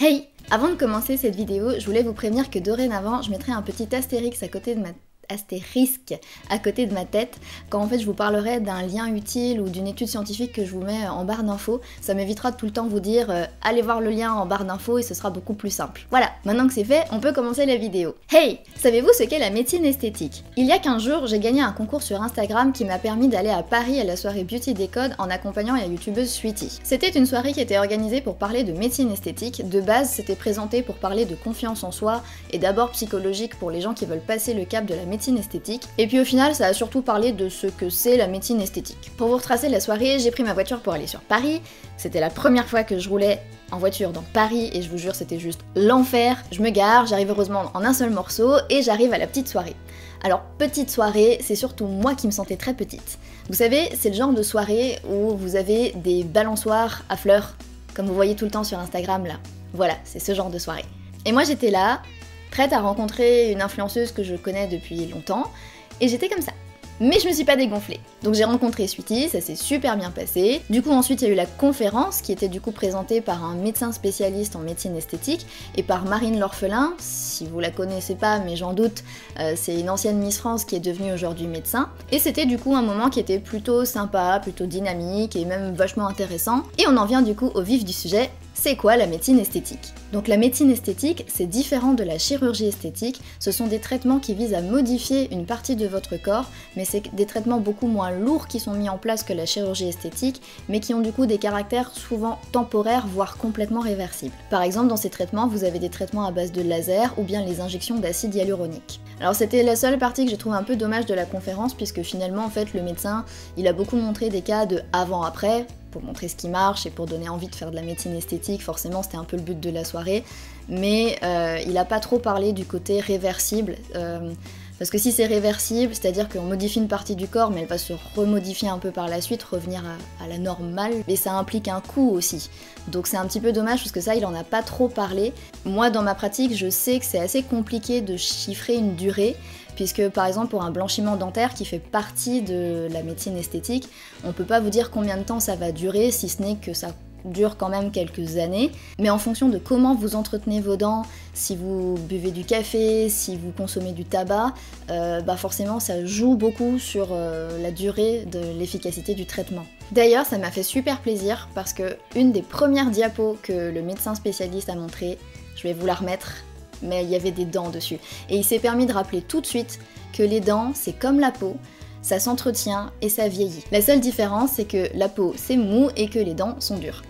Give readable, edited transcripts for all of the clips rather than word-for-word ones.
Hey! Avant de commencer cette vidéo, je voulais vous prévenir que dorénavant, je mettrai un petit astérisque à côté de ma tête quand en fait je vous parlerai d'un lien utile ou d'une étude scientifique que je vous mets en barre d'infos. Ça m'évitera de tout le temps vous dire allez voir le lien en barre d'infos et ce sera beaucoup plus simple. Voilà, maintenant que c'est fait, on peut commencer la vidéo. Hey! Savez-vous ce qu'est la médecine esthétique? Il y a 15 jours, j'ai gagné un concours sur Instagram qui m'a permis d'aller à Paris à la soirée Beauty Décode en accompagnant la youtubeuse Sweetie. C'était une soirée qui était organisée pour parler de médecine esthétique. De base, c'était présenté pour parler de confiance en soi et d'abord psychologique pour les gens qui veulent passer le cap de la médecine esthétique. Et puis au final, ça a surtout parlé de ce que c'est la médecine esthétique. Pour vous retracer la soirée, j'ai pris ma voiture pour aller sur Paris. C'était la première fois que je roulais en voiture dans Paris et je vous jure c'était juste l'enfer. Je me gare, j'arrive heureusement en un seul morceau et j'arrive à la petite soirée. Alors petite soirée, c'est surtout moi qui me sentais très petite. Vous savez, c'est le genre de soirée où vous avez des balançoires à fleurs, comme vous voyez tout le temps sur Instagram là. Voilà, c'est ce genre de soirée. Et moi j'étais là, prête à rencontrer une influenceuse que je connais depuis longtemps, et j'étais comme ça. Mais je me suis pas dégonflée. Donc j'ai rencontré Sweetie, ça s'est super bien passé. Du coup ensuite il y a eu la conférence qui était du coup présentée par un médecin spécialiste en médecine esthétique et par Marine L'Orphelin, si vous la connaissez pas mais j'en doute, c'est une ancienne Miss France qui est devenue aujourd'hui médecin. Et c'était du coup un moment qui était plutôt sympa, plutôt dynamique et même vachement intéressant. Et on en vient du coup au vif du sujet. C'est quoi la médecine esthétique? Donc la médecine esthétique, c'est différent de la chirurgie esthétique, ce sont des traitements qui visent à modifier une partie de votre corps, mais c'est des traitements beaucoup moins lourds qui sont mis en place que la chirurgie esthétique, mais qui ont du coup des caractères souvent temporaires, voire complètement réversibles. Par exemple, dans ces traitements, vous avez des traitements à base de laser ou bien les injections d'acide hyaluronique. Alors c'était la seule partie que j'ai trouvé un peu dommage de la conférence, puisque finalement, en fait, le médecin, il a beaucoup montré des cas de avant-après, pour montrer ce qui marche et pour donner envie de faire de la médecine esthétique, forcément c'était un peu le but de la soirée, mais il a pas trop parlé du côté réversible, parce que si c'est réversible, c'est-à-dire qu'on modifie une partie du corps, mais elle va se remodifier un peu par la suite, revenir à la normale, et ça implique un coût aussi. Donc c'est un petit peu dommage parce que ça, il en a pas trop parlé. Moi, dans ma pratique, je sais que c'est assez compliqué de chiffrer une durée, puisque par exemple pour un blanchiment dentaire qui fait partie de la médecine esthétique, on peut pas vous dire combien de temps ça va durer, si ce n'est que ça dure quand même quelques années, mais en fonction de comment vous entretenez vos dents, si vous buvez du café, si vous consommez du tabac, forcément ça joue beaucoup sur la durée de l'efficacité du traitement. D'ailleurs ça m'a fait super plaisir parce que une des premières diapos que le médecin spécialiste a montré, je vais vous la remettre, mais il y avait des dents dessus. Et il s'est permis de rappeler tout de suite que les dents c'est comme la peau, ça s'entretient et ça vieillit. La seule différence c'est que la peau c'est mou et que les dents sont dures.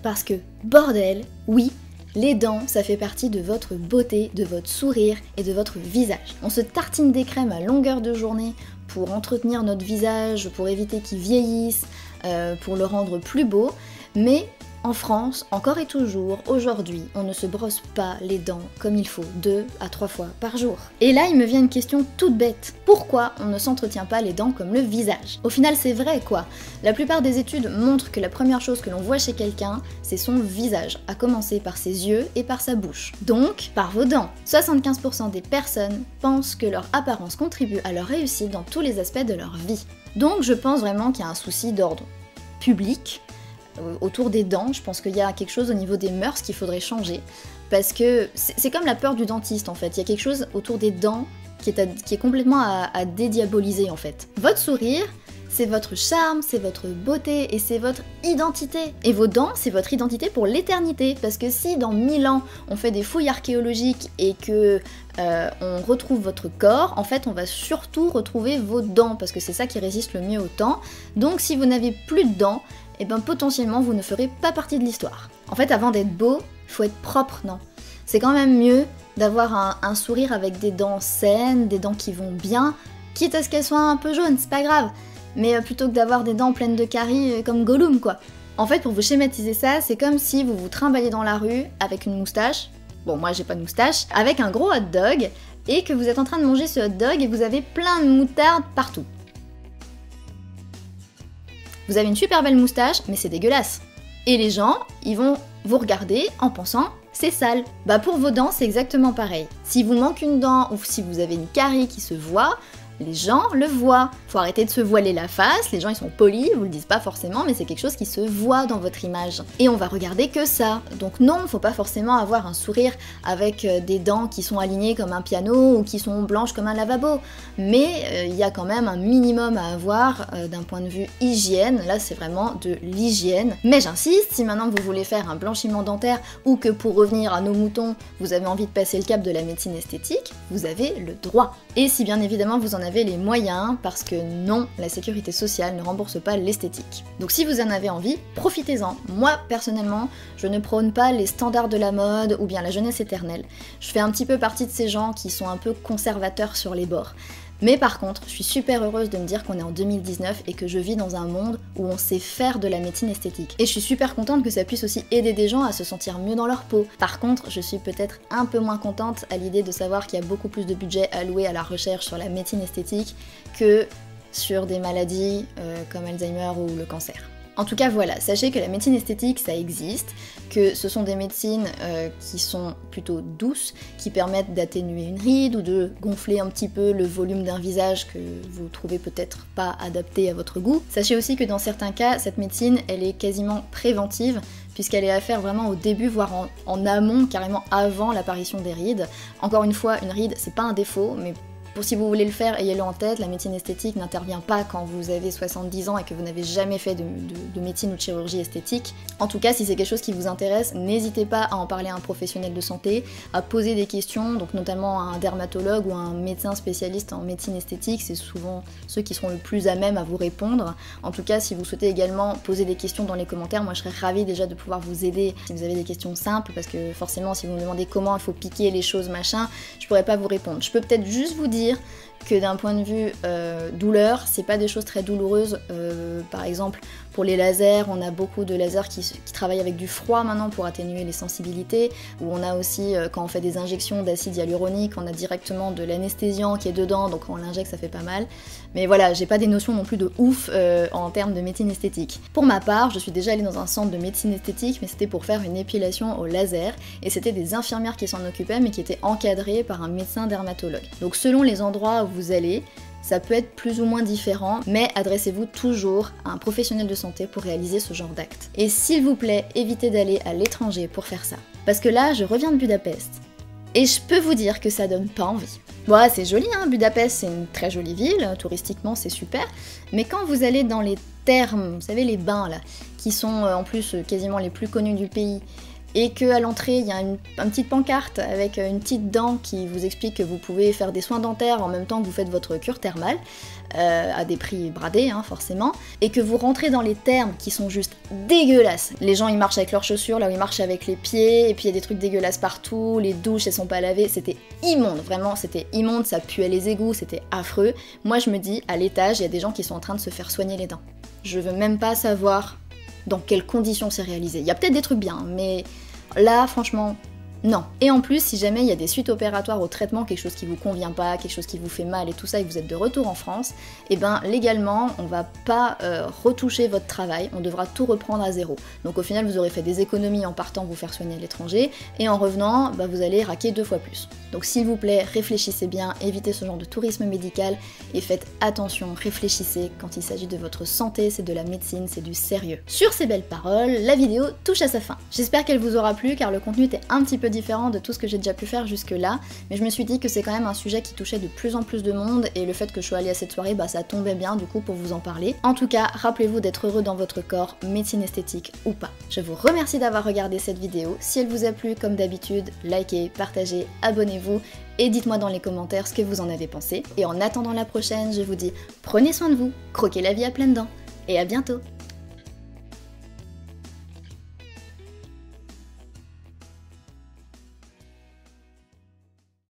Parce que, bordel, oui, les dents, ça fait partie de votre beauté, de votre sourire et de votre visage. On se tartine des crèmes à longueur de journée pour entretenir notre visage, pour éviter qu'il vieillisse, pour le rendre plus beau, mais en France, encore et toujours, aujourd'hui, on ne se brosse pas les dents comme il faut 2 à 3 fois par jour. Et là, il me vient une question toute bête. Pourquoi on ne s'entretient pas les dents comme le visage? Au final, c'est vrai quoi. La plupart des études montrent que la première chose que l'on voit chez quelqu'un, c'est son visage, à commencer par ses yeux et par sa bouche. Donc, par vos dents. 75% des personnes pensent que leur apparence contribue à leur réussite dans tous les aspects de leur vie. Donc, je pense vraiment qu'il y a un souci d'ordre public, autour des dents. Je pense qu'il y a quelque chose au niveau des mœurs qu'il faudrait changer, parce que c'est comme la peur du dentiste en fait, il y a quelque chose autour des dents qui est complètement à dédiaboliser en fait. Votre sourire, c'est votre charme, c'est votre beauté et c'est votre identité. Et vos dents, c'est votre identité pour l'éternité, parce que si dans 1000 ans on fait des fouilles archéologiques et que on retrouve votre corps, en fait on va surtout retrouver vos dents, parce que c'est ça qui résiste le mieux au temps. Donc si vous n'avez plus de dents, et ben potentiellement vous ne ferez pas partie de l'histoire. En fait, avant d'être beau, il faut être propre, non? C'est quand même mieux d'avoir un sourire avec des dents saines, des dents qui vont bien, quitte à ce qu'elles soient un peu jaunes, c'est pas grave, mais plutôt que d'avoir des dents pleines de caries comme Gollum, quoi. En fait, pour vous schématiser ça, c'est comme si vous vous trimballez dans la rue avec une moustache, bon moi j'ai pas de moustache, avec un gros hot dog, et que vous êtes en train de manger ce hot dog et vous avez plein de moutarde partout. Vous avez une super belle moustache, mais c'est dégueulasse. Et les gens, ils vont vous regarder en pensant c'est sale. Bah pour vos dents, c'est exactement pareil. Si vous manque une dent ou si vous avez une carie qui se voit, les gens le voient. Faut arrêter de se voiler la face, les gens ils sont polis, ils vous le disent pas forcément, mais c'est quelque chose qui se voit dans votre image. Et on va regarder que ça. Donc non, faut pas forcément avoir un sourire avec des dents qui sont alignées comme un piano ou qui sont blanches comme un lavabo. Mais il y a quand même un minimum à avoir d'un point de vue hygiène. Là c'est vraiment de l'hygiène. Mais j'insiste, si maintenant vous voulez faire un blanchiment dentaire ou que pour revenir à nos moutons, vous avez envie de passer le cap de la médecine esthétique, vous avez le droit. Et si bien évidemment vous en avez les moyens, parce que non, la sécurité sociale ne rembourse pas l'esthétique. Donc si vous en avez envie, profitez-en. Moi personnellement, je ne prône pas les standards de la mode ou bien la jeunesse éternelle. Je fais un petit peu partie de ces gens qui sont un peu conservateurs sur les bords. Mais par contre, je suis super heureuse de me dire qu'on est en 2019 et que je vis dans un monde où on sait faire de la médecine esthétique. Et je suis super contente que ça puisse aussi aider des gens à se sentir mieux dans leur peau. Par contre, je suis peut-être un peu moins contente à l'idée de savoir qu'il y a beaucoup plus de budget alloué à la recherche sur la médecine esthétique que sur des maladies comme Alzheimer ou le cancer. En tout cas voilà, sachez que la médecine esthétique ça existe, que ce sont des médecines qui sont plutôt douces, qui permettent d'atténuer une ride ou de gonfler un petit peu le volume d'un visage que vous trouvez peut-être pas adapté à votre goût. Sachez aussi que dans certains cas, cette médecine elle est quasiment préventive, puisqu'elle est à faire vraiment au début, voire en amont, carrément avant l'apparition des rides. Encore une fois, une ride c'est pas un défaut, mais si vous voulez le faire, ayez-le en tête, la médecine esthétique n'intervient pas quand vous avez 70 ans et que vous n'avez jamais fait de médecine ou de chirurgie esthétique. En tout cas, si c'est quelque chose qui vous intéresse, n'hésitez pas à en parler à un professionnel de santé, à poser des questions, donc notamment à un dermatologue ou à un médecin spécialiste en médecine esthétique, c'est souvent ceux qui seront le plus à même à vous répondre. En tout cas, si vous souhaitez également poser des questions dans les commentaires, moi je serais ravie déjà de pouvoir vous aider si vous avez des questions simples, parce que forcément si vous me demandez comment il faut piquer les choses machin, je pourrais pas vous répondre. Je peux peut-être juste vous dire que d'un point de vue douleur, c'est pas des choses très douloureuses. Par exemple, pour les lasers, on a beaucoup de lasers qui travaillent avec du froid maintenant pour atténuer les sensibilités, ou on a aussi, quand on fait des injections d'acide hyaluronique, on a directement de l'anesthésiant qui est dedans, donc quand on l'injecte ça fait pas mal. Mais voilà, j'ai pas des notions non plus de ouf en termes de médecine esthétique. Pour ma part, je suis déjà allée dans un centre de médecine esthétique, mais c'était pour faire une épilation au laser, et c'était des infirmières qui s'en occupaient, mais qui étaient encadrées par un médecin dermatologue. Donc selon les endroits où vous allez, ça peut être plus ou moins différent, mais adressez-vous toujours à un professionnel de santé pour réaliser ce genre d'acte. Et s'il vous plaît, évitez d'aller à l'étranger pour faire ça. Parce que là, je reviens de Budapest, et je peux vous dire que ça donne pas envie. Bon, c'est joli, hein, Budapest, c'est une très jolie ville, touristiquement c'est super, mais quand vous allez dans les thermes, vous savez les bains là, qui sont en plus quasiment les plus connus du pays, et qu'à l'entrée il y a une petite pancarte avec une petite dent qui vous explique que vous pouvez faire des soins dentaires en même temps que vous faites votre cure thermale, à des prix bradés hein, forcément, et que vous rentrez dans les thermes qui sont juste dégueulasses. Les gens ils marchent avec leurs chaussures, là où ils marchent avec les pieds, et puis il y a des trucs dégueulasses partout, les douches elles sont pas lavées, c'était immonde, vraiment c'était immonde, ça puait les égouts, c'était affreux. Moi je me dis, à l'étage il y a des gens qui sont en train de se faire soigner les dents. Je veux même pas savoir dans quelles conditions c'est réalisé. Il y a peut-être des trucs bien, mais là, franchement, non. Et en plus, si jamais il y a des suites opératoires au traitement, quelque chose qui vous convient pas, quelque chose qui vous fait mal et tout ça, et que vous êtes de retour en France, et ben légalement, on va pas retoucher votre travail, on devra tout reprendre à zéro. Donc au final, vous aurez fait des économies en partant vous faire soigner à l'étranger, et en revenant, bah, vous allez raquer 2 fois plus. Donc s'il vous plaît, réfléchissez bien, évitez ce genre de tourisme médical, et faites attention, réfléchissez, quand il s'agit de votre santé, c'est de la médecine, c'est du sérieux. Sur ces belles paroles, la vidéo touche à sa fin. J'espère qu'elle vous aura plu, car le contenu était un petit peu différent de tout ce que j'ai déjà pu faire jusque là, mais je me suis dit que c'est quand même un sujet qui touchait de plus en plus de monde, et le fait que je sois allée à cette soirée, bah ça tombait bien du coup pour vous en parler. En tout cas, rappelez-vous d'être heureux dans votre corps, médecine esthétique ou pas. Je vous remercie d'avoir regardé cette vidéo. Si elle vous a plu, comme d'habitude, likez, partagez, abonnez-vous, et dites-moi dans les commentaires ce que vous en avez pensé. Et en attendant la prochaine, je vous dis prenez soin de vous, croquez la vie à pleines dents, et à bientôt.